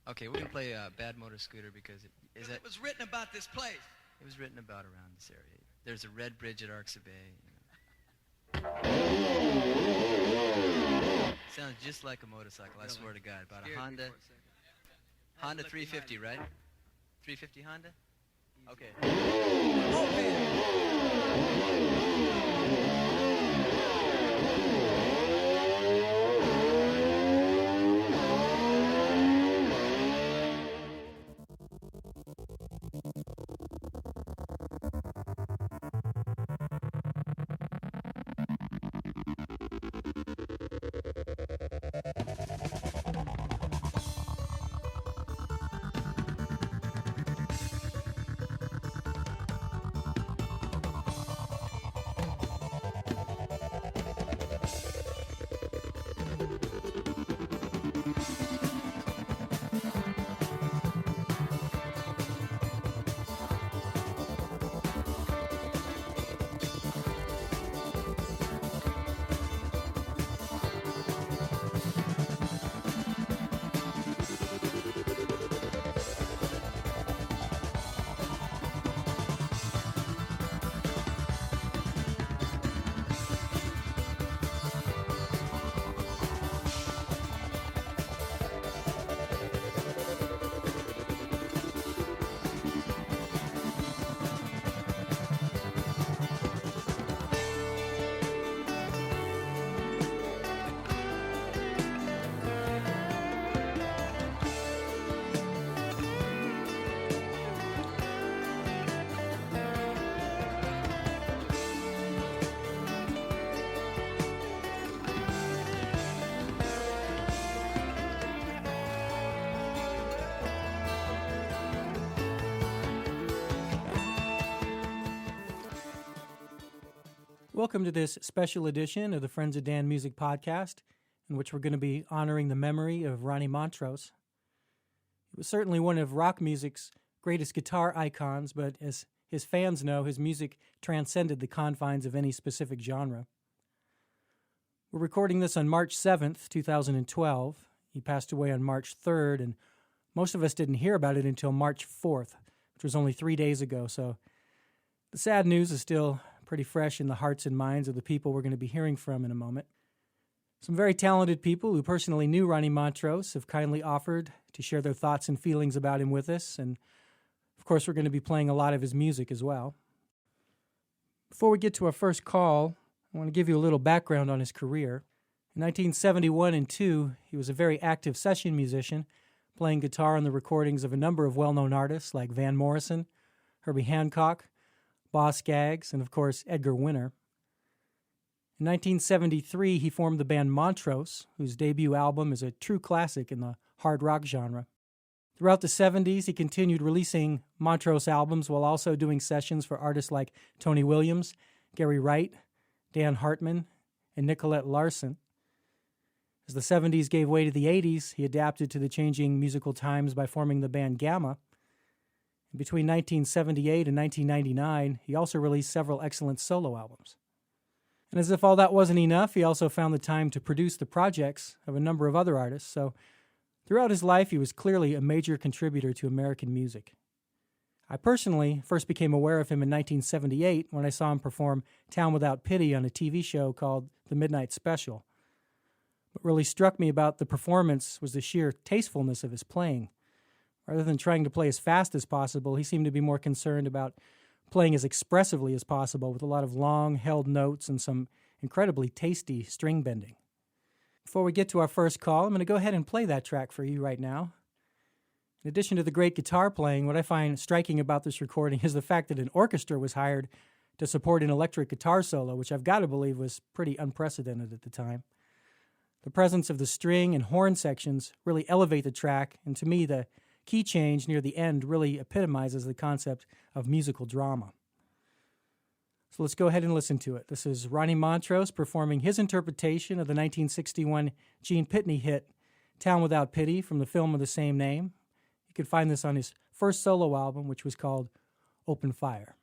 Okay, we're gonna play Bad Motor Scooter because It was written about this place. it was written about around this area. There's a red bridge at Arxa Bay. Sounds just like a motorcycle, I swear to God. About a Honda 350, right? 350 Honda? Okay. Welcome to this special edition of the Friends of Dan Music Podcast, in which we're going to be honoring the memory of Ronnie Montrose. He was certainly one of rock music's greatest guitar icons, but as his fans know, his music transcended the confines of any specific genre. We're recording this on March 7th, 2012. He passed away on March 3rd, and most of us didn't hear about it until March 4th, which was only 3 days ago, so the sad news is still pretty fresh in the hearts and minds of the people we're going to be hearing from in a moment. Some very talented people who personally knew Ronnie Montrose have kindly offered to share their thoughts and feelings about him with us, and of course we're going to be playing a lot of his music as well. Before we get to our first call, I want to give you a little background on his career. In 1971 and 2, he was a very active session musician, playing guitar on the recordings of a number of well-known artists like Van Morrison, Herbie Hancock, Boz Scaggs, and of course Edgar Winter. In 1973, he formed the band Montrose, whose debut album is a true classic in the hard rock genre. Throughout the 70s, he continued releasing Montrose albums while also doing sessions for artists like Tony Williams, Gary Wright, Dan Hartman, and Nicolette Larson. As the 70s gave way to the 80s, he adapted to the changing musical times by forming the band Gamma. Between 1978 and 1999, he also released several excellent solo albums. And as if all that wasn't enough, he also found the time to produce the projects of a number of other artists, so throughout his life he was clearly a major contributor to American music. I personally first became aware of him in 1978 when I saw him perform Town Without Pity on a TV show called The Midnight Special. What really struck me about the performance was the sheer tastefulness of his playing. Rather than trying to play as fast as possible, he seemed to be more concerned about playing as expressively as possible with a lot of long, held notes and some incredibly tasty string bending. Before we get to our first call, I'm going to go ahead and play that track for you right now. In addition to the great guitar playing, what I find striking about this recording is the fact that an orchestra was hired to support an electric guitar solo, which I've got to believe was pretty unprecedented at the time. The presence of the string and horn sections really elevate the track, and to me, the key change near the end really epitomizes the concept of musical drama. So let's go ahead and listen to it. This is Ronnie Montrose performing his interpretation of the 1961 Gene Pitney hit Town Without Pity from the film of the same name. You can find this on his first solo album, which was called Open Fire.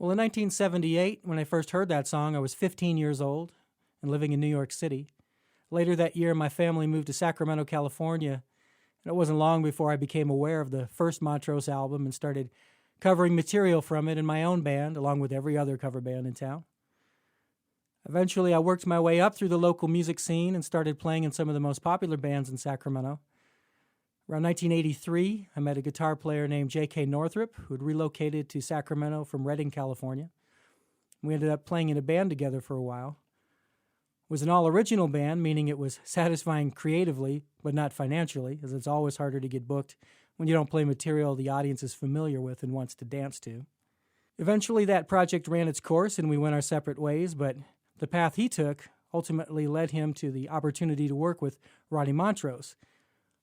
Well, in 1978, when I first heard that song, I was 15 years old and living in New York City. Later that year, my family moved to Sacramento, California, and it wasn't long before I became aware of the first Montrose album and started covering material from it in my own band, along with every other cover band in town. Eventually, I worked my way up through the local music scene and started playing in some of the most popular bands in Sacramento. Around 1983, I met a guitar player named J.K. Northrup, who had relocated to Sacramento from Redding, California. We ended up playing in a band together for a while. It was an all-original band, meaning it was satisfying creatively, but not financially, as it's always harder to get booked when you don't play material the audience is familiar with and wants to dance to. Eventually, that project ran its course and we went our separate ways, but the path he took ultimately led him to the opportunity to work with Ronnie Montrose,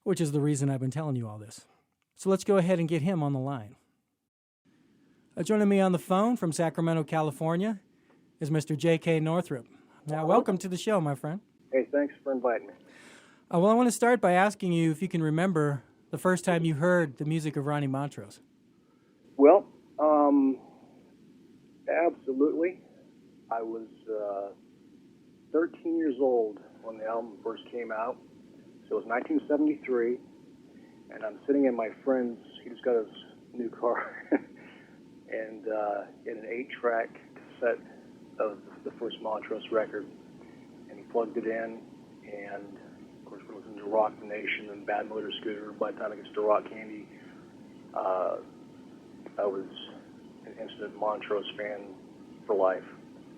which is the reason I've been telling you all this. So let's go ahead and get him on the line. Joining me on the phone from Sacramento, California, is Mr. J.K. Northrup. Now, welcome to the show, my friend. Hey, thanks for inviting me. Well, I want to start by asking you if you can remember the first time you heard the music of Ronnie Montrose. Well, absolutely. I was 13 years old when the album first came out. So it was 1973, and I'm sitting in my friend's, he just got his new car, and in an 8-track cassette of the first Montrose record, and he plugged it in, and of course we're listening to Rock the Nation and Bad Motor Scooter. By the time it gets to Rock Candy, I was an instant Montrose fan for life.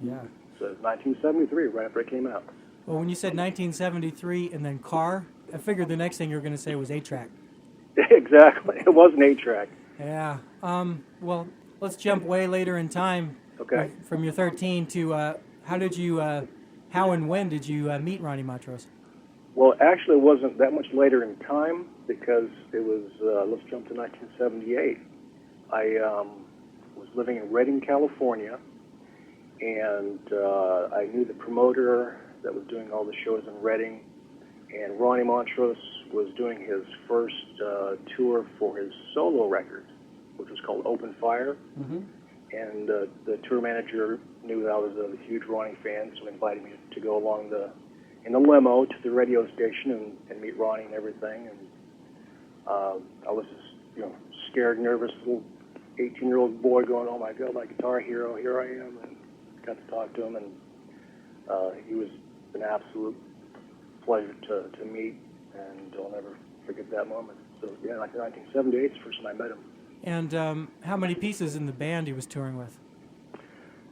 Yeah. So it was 1973, right after it came out. Well, when you said 1973 and then car, I figured the next thing you were going to say was 8-track. Exactly. It was an 8-track. Yeah. Well, let's jump way later in time. Okay. From your 13 to how and when did you meet Ronnie Montrose? Well, actually, it wasn't that much later in time because it was, let's jump to 1978. I was living in Redding, California, and I knew the promoter that was doing all the shows in Redding, and Ronnie Montrose was doing his first tour for his solo record, which was called Open Fire. Mm-hmm. And the tour manager knew that I was a huge Ronnie fan, so he invited me to go along in the limo to the radio station and meet Ronnie and everything. And I was this, scared, nervous little 18-year-old boy going, "Oh my God, my guitar hero, here I am!" And got to talk to him, and he was an absolute pleasure to meet, and I'll never forget that moment. So yeah, like 1978 is the first time I met him. And how many pieces in the band he was touring with?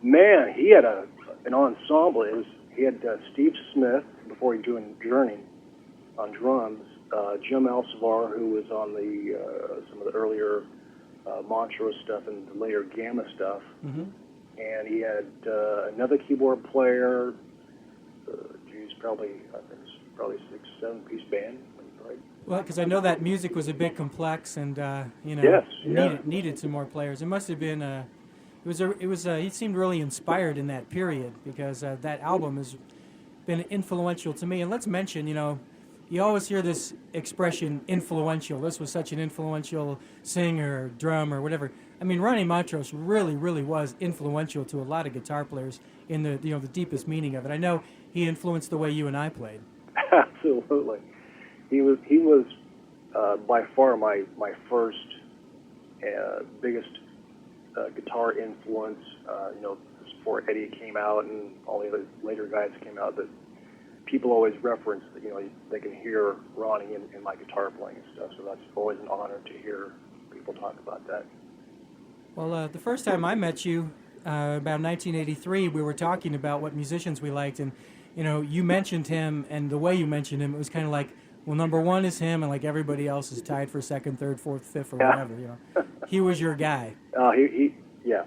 Man, he had an ensemble. He had Steve Smith before he joined Journey on drums, Jim Alcivar, who was on some of the earlier Montrose stuff and the later Gamma stuff, mm-hmm. And he had another keyboard player. Probably 6-7 piece band. Right? Well, because I know that music was a bit complex, and yes, needed some more players. It must have been he seemed really inspired in that period because that album has been influential to me. And let's mention, you always hear this expression, influential. This was such an influential singer, or drummer, or whatever. I mean, Ronnie Montrose really, really was influential to a lot of guitar players in the the deepest meaning of it. I know he influenced the way you and I played. Absolutely, he was by far my first biggest guitar influence. Before Eddie came out and all the other later guys came out, that people always reference that they can hear Ronnie in my guitar playing and stuff. So that's always an honor to hear people talk about that. Well, the first time I met you, about 1983, we were talking about what musicians we liked, and you mentioned him, and the way you mentioned him, it was kind of like, well, number one is him, and like everybody else is tied for second, third, fourth, fifth, or whatever. He was your guy. Yeah,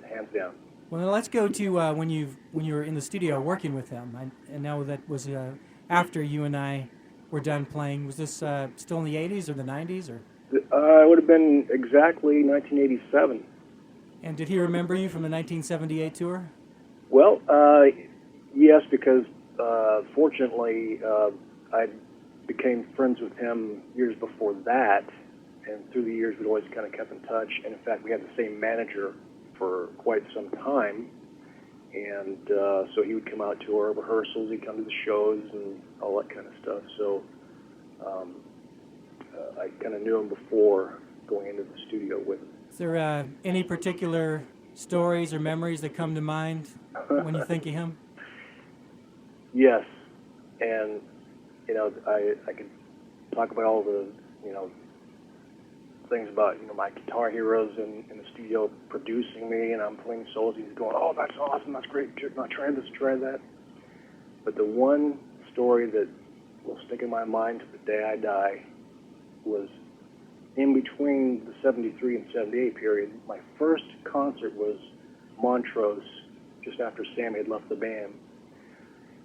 hands down. Well, now let's go to when you were in the studio working with him. And now that was after you and I were done playing. Was this still in the 80s or the 90s or? It would have been exactly 1987. And did he remember you from the 1978 tour? Well, yes, because fortunately I became friends with him years before that, and through the years we'd always kind of kept in touch. And in fact, we had the same manager for quite some time. And so he would come out to our rehearsals, he'd come to the shows and all that kind of stuff. So I kind of knew him before going into the studio with him. Is there any particular stories or memories that come to mind when you think of him? Yes, and I could talk about all the things about my guitar heroes in the studio producing me, and I'm playing solos. He's going, "Oh, that's awesome! That's great! Not try this, try that." But the one story that will stick in my mind to the day I die was in between the '73 and '78 period. My first concert was Montrose, just after Sammy had left the band,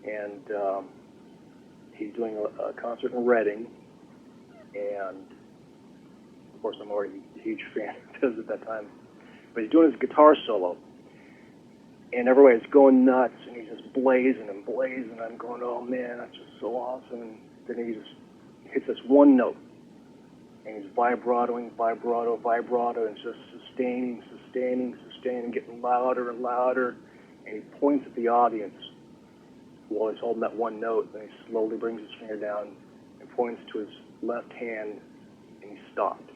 and he's doing a concert in Reading, and of course I'm already a huge fan of his at that time, but he's doing his guitar solo, and everybody's going nuts, and he's just blazing and blazing. I'm going, "Oh man, that's just so awesome!" And then he just hits this one note, and he's vibratoing, vibrato, and just sustaining, getting louder and louder, and he points at the audience while he's holding that one note, and he slowly brings his finger down and points to his left hand, and he stopped.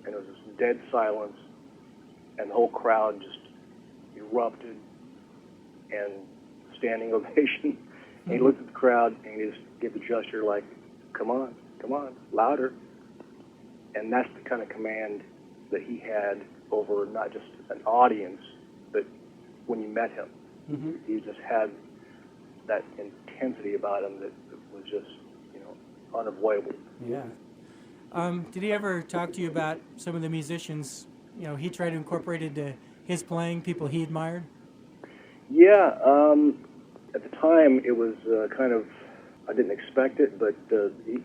And it was this dead silence, and the whole crowd just erupted, and standing ovation. And he looked at the crowd, and he just gave a gesture like, come on, louder. And that's the kind of command that he had over not just an audience, but when you met him. Mm-hmm. He just had that intensity about him that was just, unavoidable. Yeah. Did he ever talk to you about some of the musicians, he tried to incorporate into his playing, people he admired? Yeah. At the time, it was I didn't expect it, but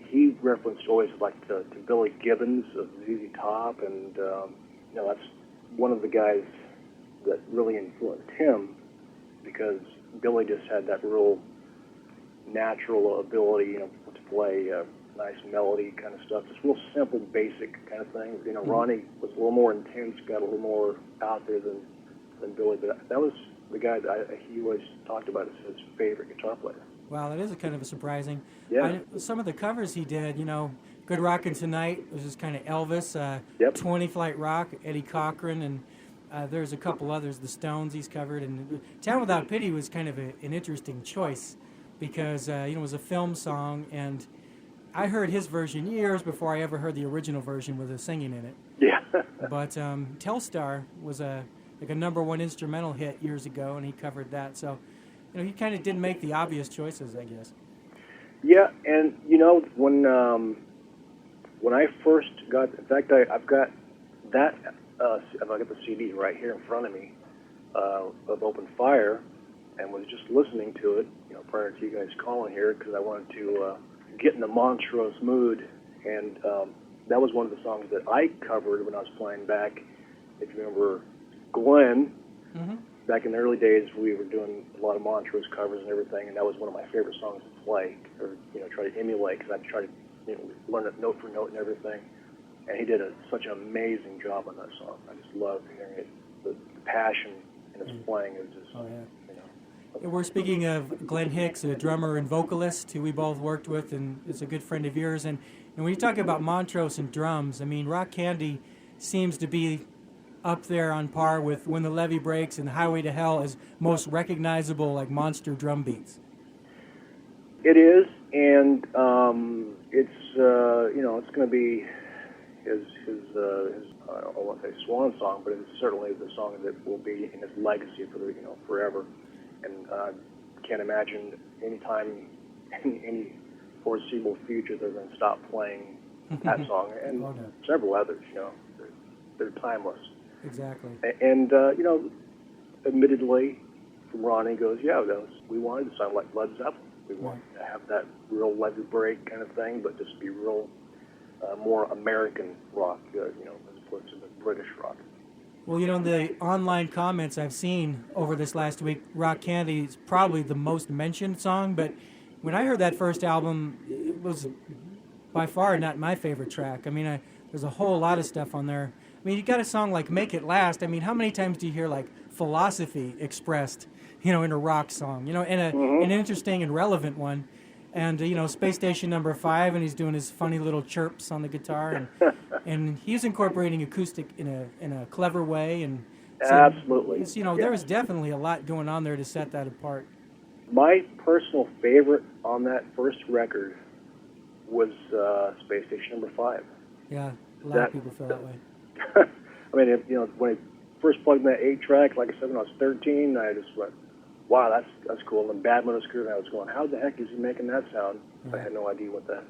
he referenced always to Billy Gibbons of ZZ Top, and that's one of the guys that really influenced him, because Billy just had that real natural ability, to play nice melody kind of stuff, just real simple, basic kind of thing. Ronnie was a little more intense, got a little more out there than Billy, but that was the guy that he always talked about as his favorite guitar player. Wow, that is kind of surprising. Yeah. Some of the covers he did, Good Rockin' Tonight was just kind of Elvis, yep. 20 Flight Rock, Eddie Cochran, and there's a couple others, the Stones he's covered, and Town Without Pity was kind of an interesting choice because, it was a film song, and I heard his version years before I ever heard the original version with the singing in it. Yeah. But Telstar was a #1 instrumental hit years ago, and he covered that, so he kind of didn't make the obvious choices, I guess. Yeah, and when I first got, in fact, I've got that. I've got the CD right here in front of me of Open Fire, and was just listening to it, prior to you guys calling here, because I wanted to get in the Montrose mood, and that was one of the songs that I covered when I was playing back. If you remember, Glenn. Mm-hmm. Back in the early days, we were doing a lot of Montrose covers and everything, and that was one of my favorite songs to play, or try to emulate, because I'd try to learn it note for note and everything. And he did such an amazing job on that song. I just loved hearing it. The passion in his playing is just. Oh yeah. We're speaking of Glenn Hicks, a drummer and vocalist who we both worked with, and is a good friend of yours. And when you talk about Montrose and drums, I mean, Rock Candy seems to be up there on par with When the Levee Breaks and Highway to Hell as most recognizable, monster drum beats. It is, and it's it's going to be his I don't want to say swan song, but it's certainly the song that will be in his legacy for forever. And can't imagine any time in any foreseeable future they're going to stop playing that song and several others. They're timeless. Exactly. And admittedly, Ronnie goes, yeah, we wanted to sound like Led Zeppelin. We wanted to have that real levee break kind of thing, but just be real more American rock, as opposed to the British rock. Well, the online comments I've seen over this last week, Rock Candy is probably the most mentioned song, but when I heard that first album, it was by far not my favorite track. I mean, there's a whole lot of stuff on there I mean, you got a song like "Make It Last." I mean, how many times do you hear like philosophy expressed, in a rock song, in an interesting and relevant one, and Space Station Number 5, and he's doing his funny little chirps on the guitar, and he's incorporating acoustic in a clever way, and so Absolutely. there was definitely a lot going on there to set that apart. My personal favorite on that first record was Space Station Number 5. Yeah, a lot of people feel that way. I mean, when I first plugged in that 8-track, like I said, when I was 13, I just went, wow, that's cool. And Bad Motor Scooter, I was going, how the heck is he making that sound? I had no idea what that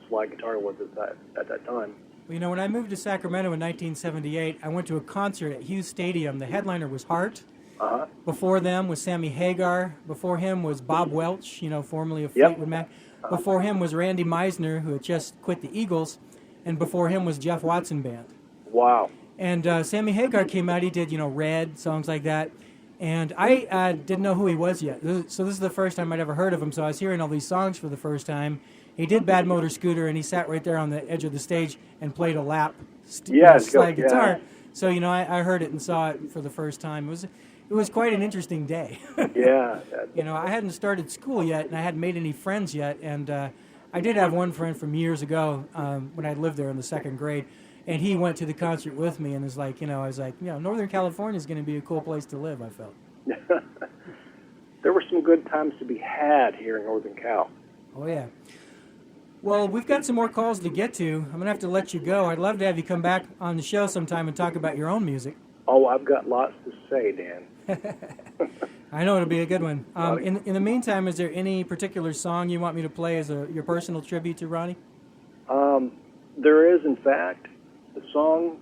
slide guitar was at that time. Well, when I moved to Sacramento in 1978, I went to a concert at Hughes Stadium. The headliner was Hart. Uh-huh. Before them was Sammy Hagar. Before him was Bob Welch, formerly of Fleetwood Mac. Before him was Randy Meisner, who had just quit the Eagles. And before him was Jeff Watson Band. Wow. And Sammy Hagar came out. He did, Red, songs like that. And I didn't know who he was yet. So this is the first time I'd ever heard of him. So I was hearing all these songs for the first time. He did Bad Motor Scooter, and he sat right there on the edge of the stage and played a lap slide guitar. So, I heard it and saw it for the first time. It was quite an interesting day. Yeah. I hadn't started school yet, and I hadn't made any friends yet. And I did have one friend from years ago when I lived there in the second grade. And he went to the concert with me and was like, I was like, Northern California is going to be a cool place to live, I felt. There were some good times to be had here in Northern Cal. Oh, yeah. Well, we've got some more calls to get to. I'm going to have to let you go. I'd love to have you come back on the show sometime and talk about your own music. Oh, I've got lots to say, Dan. I know it'll be a good one. In the meantime, is there any particular song you want me to play as your personal tribute to Ronnie? There is, in fact, the song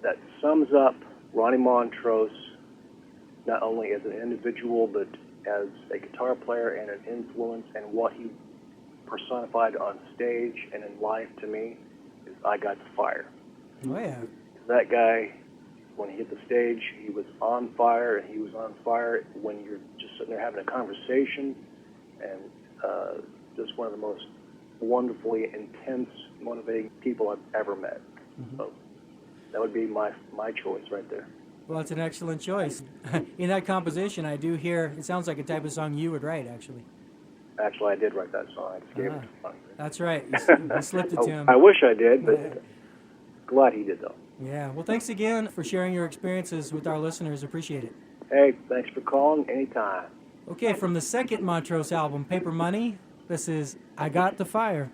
that sums up Ronnie Montrose, not only as an individual, but as a guitar player and an influence, and what he personified on stage and in life to me, is I Got the Fire. Oh, yeah. That guy, when he hit the stage, he was on fire, and he was on fire when you're just sitting there having a conversation, and just one of the most wonderfully intense, motivating people I've ever met. Mm-hmm. So that would be my choice right there. Well, it's an excellent choice. In that composition, I do hear, it sounds like a type of song you would write, actually. Actually, I did write that song. I just gave it to him. That's right. You slipped it to him. I wish I did, but glad he did, though. Yeah. Well, thanks again for sharing your experiences with our listeners. Appreciate it. Hey, thanks for calling. Anytime. Okay, from the second Montrose album, Paper Money, this is I Got the Fire.